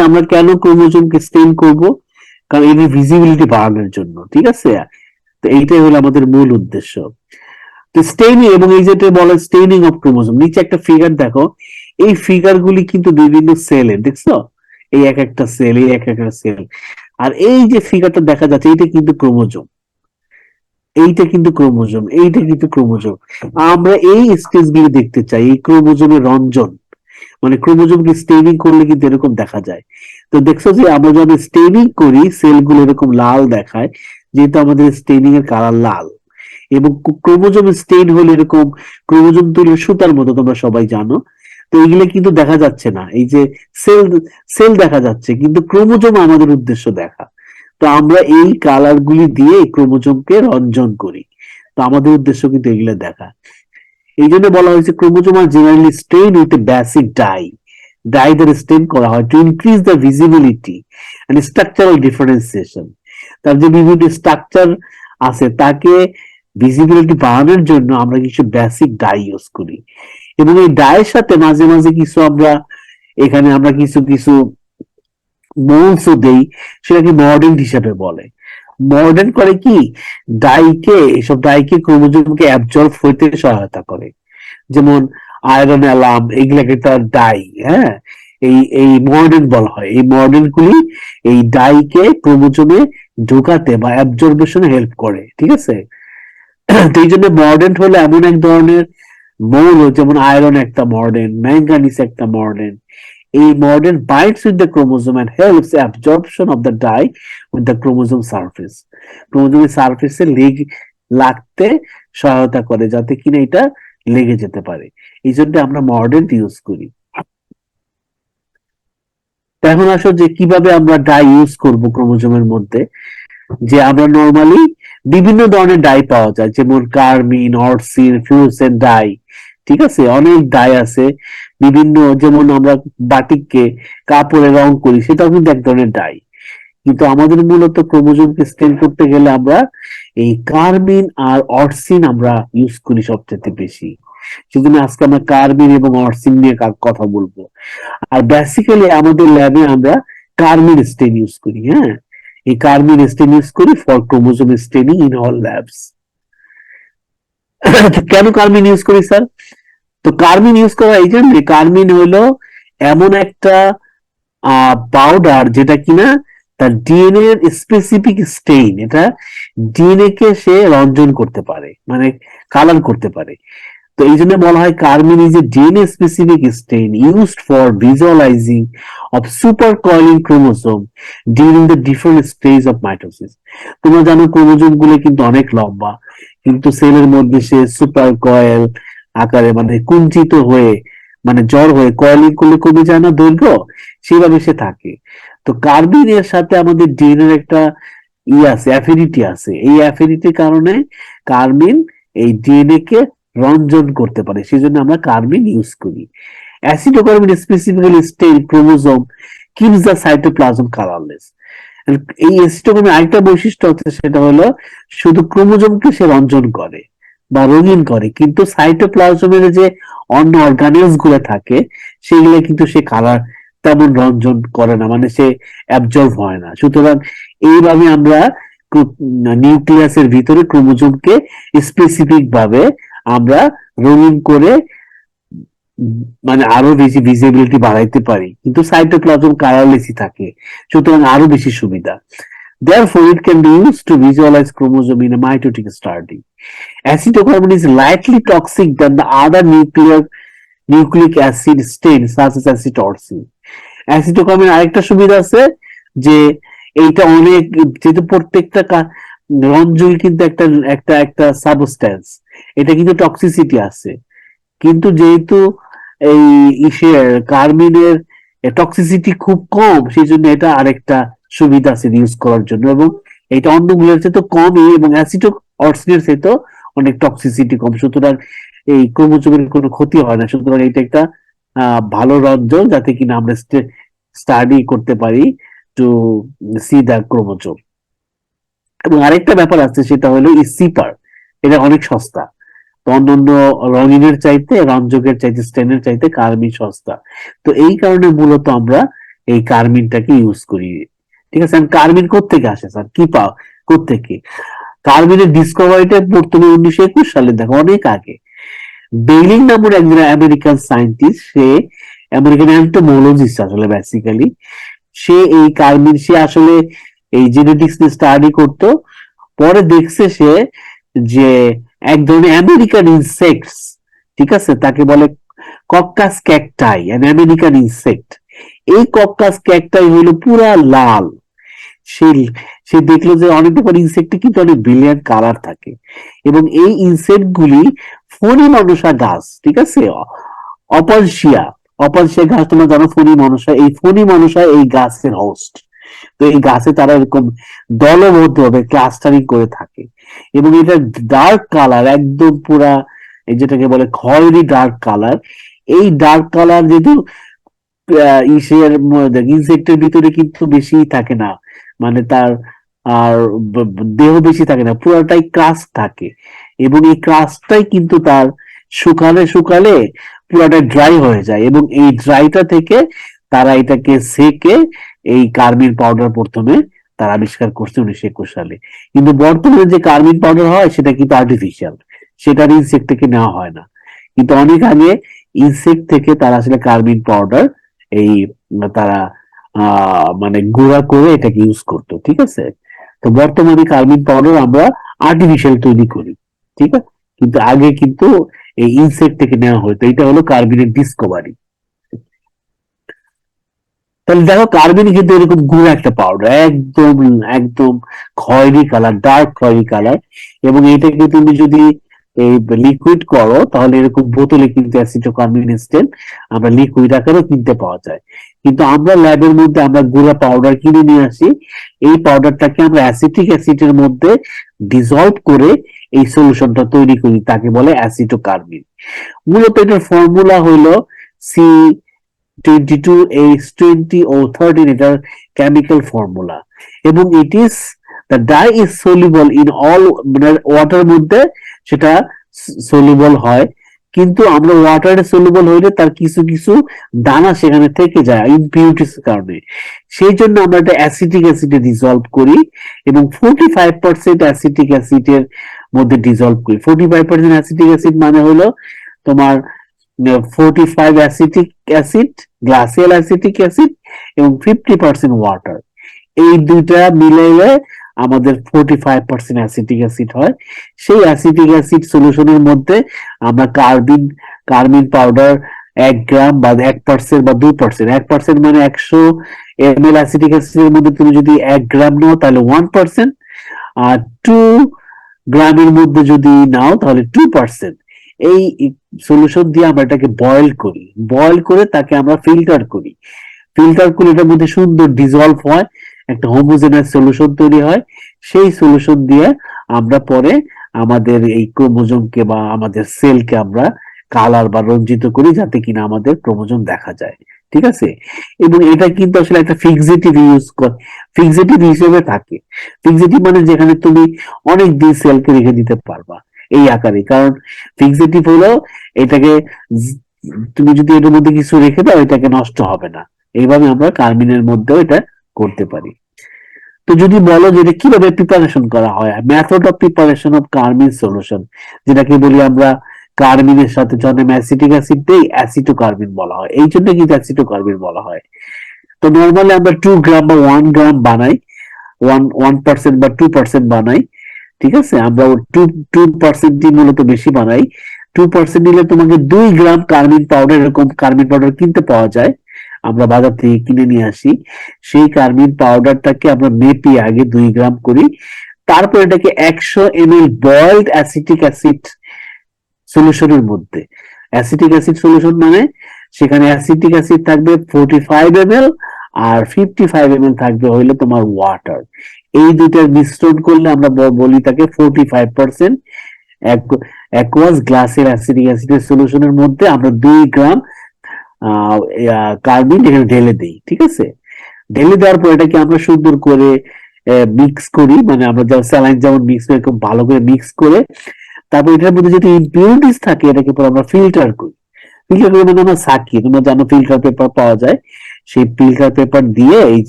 আমরা কেন ক্রোমোজোমকে স্টেইন করব? কারণ এর ভিজিবিলিটি বাড়ানোর জন্য, ঠিক আছে? তো এইটাই হলো আমাদের মূল উদ্দেশ্য। তো স্টেইনিং, এবং এই যেটা বলে স্টেইনিং অফ ক্রোমোজোম, নিচে একটা ফিগার দেখো, এই ফিগার গুলি কিন্তু বিভিন্ন সেলের, দেখছো? এই এক একটা সেল, এই এক একটা সেল, আর এই যে ফিগারটা দেখা যাচ্ছে এইটা কিন্তু ক্রোমোজোম, এইটা কিন্তু ক্রোমোজোম, এইটা কিন্তু ক্রোমোজোম। আমরা এই স্টেজ গুলি দেখতে চাই, এই ক্রোমোজোমের রঞ্জন, মানে ক্রোমোজোমকে স্টেইনিং করলে কিন্তু এরকম দেখা যায়। তো দেখছো যে আমরা যখন স্টেইনিং করি সেলগুলো এরকম লাল দেখায়, যেহেতু আমাদের স্টেইনিং এর কালার লাল। এবং ক্রোমোজোম স্টেইন হলে এরকম ক্রোমোজোম তৈরি সুতার মতো, তোমরা সবাই জানো। তো এগুলো কিন্তু দেখা যাচ্ছে না, এই যে সেল, সেল দেখা যাচ্ছে কিন্তু ক্রোমোজোম আমাদের উদ্দেশ্য দেখা। তো আমরা এই কালার গুলি দিয়ে ক্রোমোজোমকে রঞ্জন করি। তো আমাদের উদ্দেশ্য কিন্তু এগুলো দেখা। এই জন্য বলা হয়েছে ক্রোমোজোম আর generally stain with a basic dye, dye দ্বারা স্টেইন করা হয় to increase the visibility and structural differentiation. তার যে বিভিন্ন স্ট্রাকচার আছে তাকে ভিজিবিলিটি বাড়ানোর জন্য আমরা কিছু বেসিক ডাই ইউজ করি। এবং এই ডাইয়ের সাথে মাঝে মাঝে কিছু আমরা এখানে আমরা কিছু কিছু মোলসও দেই, সেটাকে মডেন্ট হিসাবে বলে। মডার্ন করে কি, ডাইকে, এসব ডাইকে ক্রোমোজোমকে অ্যাবজর্ব হইতে সহায়তা করে। যেমন আয়রন, অ্যালাম, এগুলাকে তার ডাই, হ্যাঁ, এই এই মডার্ন বলা হয়। এই মডার্ন গুলি এই ডাইকে ক্রোমোজোমে ঢোকাতে বা অ্যাবজর্বেশনে হেল্প করে, ঠিক আছে? তো এই জন্য মডার্ন হলো এমন এক ধরনের মৌল, যেমন আয়রন একটা মডার্ন, ম্যাঙ্গানিজ একটা মডার্ন। এই modern binds with the chromosome and helps absorption of the dye with the chromosome surface. ক্রোমোজোমের সারফেসে লাগতে সহায়তা করে, যাতে কিনা এটা লেগে যেতে পারে। এই জন্য আমরা মডার্ন ইউজ করি। এখন আসো যে কিভাবে আমরা ডাই ইউজ করব ক্রোমোজোমের মধ্যে। যে আমরা নরমালি বিভিন্ন ধরনের ডাই পাওয়া যায়, যেমন কার্মিন, অরসিন, ফ্লুওরোসেন্ট ডাই, ঠিক আছে? অনেক ডাই আছে বিভিন্ন, যেমন আমরা বাটিককে কাপড়ে রং করি, সেটাও কিন্তু এক ধরনের ডাই। কিন্তু আমাদের মূলত ক্রোমোজোমকে স্টেন করতে গেলে আমরা এই কার্মিন আর অরসিন আমরা ইউজ করি সবচেয়ে বেশি। সেজন্য আজকে আমরা কার্মিন এবং অরসিন নিয়ে কথা বলবো। আর বেসিক্যালি আমাদের ল্যাবে আমরা কার্মিন স্টেন ইউজ করি, হ্যাঁ, এই কার্মিন স্টেন ইউজ করি for chromosome straining in all labs. কেন কার্মিন ইউজ করি স্যার? তো কার্মিন ইউজ করা এই জন্য, কার্মিন হলো এমন একটা পাউডার যেটা কিনা তার ডিএনএ এর স্পেসিফিক স্টেইন, এটা ডিএনএ কে সে রঞ্জন করতে পারে, মানে কালার করতে পারে। তো এই জন্য বলা হয় carmine is a DNA specific stain used for visualizing of super coiling chromosome during the different stage of mitosis. তোমরা জানো ক্রোমোসোম গুলো কিন্তু অনেক লম্বা, কিন্তু সেলের মধ্যে সে সুপার কয়েল আকারে, মানে কুঞ্চিত হয়ে, মানে জ্বর হয়ে কয়েলিং করলে কমে যায় না দৈর্ঘ্য, সেভাবে সে থাকে। তো কার্বিন এর সাথে আমাদের ডিএনএ এর একটা আছে, অ্যাফিনিটি আছে। এই অ্যাফিনিটির কারণে কার্বিন এই ডিএনএ কে রঞ্জন করতে পারে, সেজন্য আমরা কার্বিন ইউজ করি। Acetocarmine specifically stain chromosome keeps the cytoplasm colourless. এই অ্যাসিডোকার্বিন আরেকটা বৈশিষ্ট্য হচ্ছে, সেটা হলো শুধু ক্রোমোজোমকে সে রঞ্জন করে বা রঙিন করে, কিন্তু সাইটোপ্লাজমের যে অন্য অর্গানেলস গুলো থাকে সেগুলো কিন্তু সে কালার তেমন রঞ্জন করে না, মানে সে অ্যাবজর্ব হয় না। সুতরাং এইভাবে আমরা নিউক্লিয়াসের ভিতরে ক্রোমোজোমকে স্পেসিফিক ভাবে আমরা রঙিন করে মানে আরো বেশি ভিজিবিলিটি বাড়াইতে পারি, কিন্তু সাইটোপ্লাজম কালারলেসই থাকে, সুতরাং আরো বেশি সুবিধা। Therefore, it can be used to visualize chromosome in a mitotic study. Acetylcarbon is lightly toxic than the other nucleic acid stains such as acetylorsin. Acetylcarbon আরেকটা সুবিধা আছে যে এইটা অনেক, যেহেতু প্রত্যেকটা রঞ্জুই কিন্তু একটা একটা একটা সাবস্টেন্স, এটা কিন্তু টক্সিসিটি আছে, কিন্তু যেহেতু এই ইসের কার্মিনের টক্সিসিটি খুব কম, সেই জন্য এটা আরেকটা সুবিধা আছে ইউজ করার জন্য। এবং এটা অন্যগুলোর চেয়ে তো কমই, এবং অ্যাসিটো অর্সিনের চেয়ে তো অনেক টক্সিসিটি কম, সুতরাং এই ক্রোমোজোমের কোনো ক্ষতি হয় না। সুতরাং এটা একটা ভালো রঞ্জন, যাতে কিনা আমরা স্টাডি করতে পারি টু সি দ্য ক্রোমোজোম। এবং আরেকটা ব্যাপার আছে, সেটা হলো সিপার, এটা অনেক সস্তা। তো অন্যান্য রঙিনের চাইতে, রঞ্জকের চাইতে, স্টেনের চাইতে কার্মিন সস্তা। তো এই কারণে মূলত আমরা এই কার্মিনটাকে ইউজ করি। ঠিক আছে, কার্মিন কোত্থেকে আসে স্যার, কি পাও কোত্থেকে? কার্মিনের ডিসকভারিটা প্রথমে 1921 সালে, দেখো অনেক আগে। বেইলিং নামের একজন আমেরিকান সায়েন্টিস্ট, সে আমেরিকান এন্টোমোলজিস্ট আসলে বেসিক্যালি, সে আসলে এই জেনেটিক্স নিয়ে স্টাডি করতো। পরে দেখছে সে যে এক ধরনের আমেরিকান ইনসেক্টস, ঠিক আছে, তাকে বলে কক্কাস ক্যাকটাই, অ্যান আমেরিকান ইনসেক্ট। এই কক্কাস ক্যাকটাই হলো পুরা লাল। সে সে দেখলো যে অনেক রকম ইনসেক্টে কিন্তু অনেক ব্রিলিয়ান্ট কালার থাকে, এবং এই ইনসেক্ট গুলি ফণি মনসা গাছ, ঠিক আছে, অপালসিয়া, অপালসিয়া গাছ তোমরা জানো, ফণি মনসা, এই ফণি মনসা এই গাছের হোস্ট। তো এই গাছে তারা এরকম দলবদ্ধ ভাবে ক্লাস্টারিং করে থাকে, এবং এটা ডার্ক কালার, একদম পুরা এই যেটাকে বলে খয়েরি ডার্ক কালার। এই ডার্ক কালার যেহেতু ইসের ইনসেক্টের ভিতরে কিন্তু বেশি থাকে না, মানে তার আর দেহ বেশি থাকে না, পুরাটাই ক্রাস্ট থাকে, এবং এই ক্রাস্টটাই কিন্তু তার শুকালে শুকালে পুরাটা ড্রাই হয়ে যায়, এবং এই ড্রাইটা থেকে তারা এটাকে সেকে এই কার্মিন পাউডার প্রথমে তারা আবিষ্কার করছে 1921 সালে। কিন্তু বর্তমানে যে কার্মিন পাউডার হয় সেটা কিন্তু আর্টিফিশিয়াল, সেটার ইনসেক্ট থেকে নেওয়া হয় না। কিন্তু অনেক আগে ইনসেক্ট থেকে তারা আসলে কার্মিন পাউডার এই তারা মানে গুঁড়া করে এটাকে ইউজ করতো, ঠিক আছে। তো বর্তমানে কার্মিন পাউডার আমরা আর্টিফিশিয়াল তৈরি করি, ঠিক আছে, কিন্তু আগে কিন্তু এই ইনসেক্ট থেকে নেওয়া হতো। এটা হলো কার্বিনের ডিসকভারি। তাহলে দেখো কার্বিন কিন্তু এরকম গুঁড়া একটা পাউডার, একদম একদম খয়েরি কালার, ডার্ক খয়েরি কালার, এবং এটাকে তুমি যদি এই লিকুইড করো তাহলে এরকম বোতলে কিন্তু অ্যাসিটোকার্মিনেস্টেন আমরা লিকুইড আকারেও কিনতে পাওয়া যায়। কিন্তু আমরা ল্যাবের মধ্যে আমরা গুঁড়া পাউডার কিনে নিয়ে আসি, এই পাউডারটাকে আমরা অ্যাসিটিক অ্যাসিডের মধ্যে ডিজলভ করে এই সলিউশনটা তৈরি করি, তাকে বলে অ্যাসিটোকার্মিন। মূলত এটার ফর্মুলা হইলো C22H20O13, এটার কেমিক্যাল ফর্মুলা, এবং it is the dye is soluble in all, মানে ওয়াটার মধ্যে সেটা সলিউবল হয়, কিন্তু আমরা ওয়াটারে সলিউবল হইলে তার কিছু কিছু দানা সেখানে থেকে যায় ইমপিউরিটিস কারণে, সেই জন্য আমরা এটা অ্যাসিটিক অ্যাসিডে ডিজলভ করি, এবং 45% অ্যাসিটিক অ্যাসিডের মধ্যে ডিজলভ করি। 45% অ্যাসিটিক অ্যাসিড মানে হলো তোমার 45 acetic acid, glacial acetic acid, এবং 50% ওয়াটার, এই দুইটা মিলাইলে আমাদের 45% অ্যাসিটিক অ্যাসিড হয়। সেই অ্যাসিটিক অ্যাসিড সলিউশনের মধ্যে আমরা কার্মিন পাউডার 1 গ্রাম বা 1% বা 2%, 1% মানে 100 ml অ্যাসিটিক অ্যাসিডের মধ্যে তুমি যদি 1 গ্রাম নাও তাহলে 1%, আর 2 গ্রামের মধ্যে যদি নাও তাহলে 2%। এই সলিউশন দিয়ে আমরা এটাকে বয়েল করি, বয়েল করে তাকে আমরা ফিল্টার করি, ফিল্টার করলে এটার মধ্যে সুন্দর ডিজলভ হয়, একটা হোমোজেনাস সলিউশন তৈরি হয়। সেই সলিউশন দিয়ে আমরা পরে আমাদের এই ক্রোমোজোমকে বা আমাদের সেলকে আমরা কালার বা রঞ্জিত করি, যাতে কিনা আমাদের ক্রোমোজোম দেখা যায়, ঠিক আছে। এবং এটা কিন্তু আসলে একটা ফিক্সেটিভ হিসেবে থাকে। ফিক্সেটিভ মানে যেখানে তুমি অনেক দিন সেলকে রেখে দিতে পারবা এই আকারে, কারণ ফিক্সেটিভ হলো এটাকে তুমি যদি এটার মধ্যে কিছু রেখে দাও এটাকে নষ্ট হবে না। এইভাবে আমরা কার্মিনের মধ্যেও এটা করতে পারি। তো যদি বলো যে এটা কিভাবে প্রিপারেশন করা হয়, method of preparation of carmine solution, যেটাকে বলি আমরা কার্মিনের সাথে যখন অ্যাসিটিক অ্যাসিড দেই অ্যাসিটোকার্মিন বলা হয়, এই জন্য কিন্তু অ্যাসিটোকার্মিন বলা হয়। তো নর্মালি আমরা 2 গ্রাম বা 1 গ্রাম বানাই, 1% বা 2% বানাই, ঠিক আছে। আমরা 2% মূলত বেশি বানাই। 2% নিলে তোমাকে 2 গ্রাম কার্মিন পাউডার, এরকম কার্মিন পাউডার কিনতে পাওয়া যায়, আমরা বাজার থেকে কিনে নিয়ে আসি। সেই কার্মিন পাউডারটাকে আমরা মেপে আগে 2 গ্রাম করি, তারপর এটাকে 100 ml বয়েলড অ্যাসিটিক অ্যাসিড সলিউশনের মধ্যে, অ্যাসিটিক অ্যাসিড সলিউশন মানে সেখানে অ্যাসিটিক অ্যাসিড থাকবে 45 ml, আর 55 ml থাকবে হইলে তোমার ওয়াটার। এই দুইটার মিশ্রণ করলে আমরা বলি তাকে 45% অ্যাকুয়াস গ্লাসের অ্যাসিটিক অ্যাসিডের সলিউশনের মধ্যে আমরা 2 গ্রাম কার্বিন এখানে ঢেলে দিই, ঠিক আছে। ঢেলে দেওয়ার পর এটাকে আমরা সুন্দর করে মিক্স করি, মানে আমরা যেমন স্যালাইন যেমন মিক্স করে খুব ভালো করে মিক্স করে, তারপর এটার মধ্যে যদি ইমপিউরিটিস থাকে এটাকে পরে আমরা ফিল্টার করি। ফিল্টার করে মানে আমরা ছাঁকি, তোমরা জানো ফিল্টার পেপার পাওয়া যায়, সেই ফিল্টার পেপার দিয়ে এই যে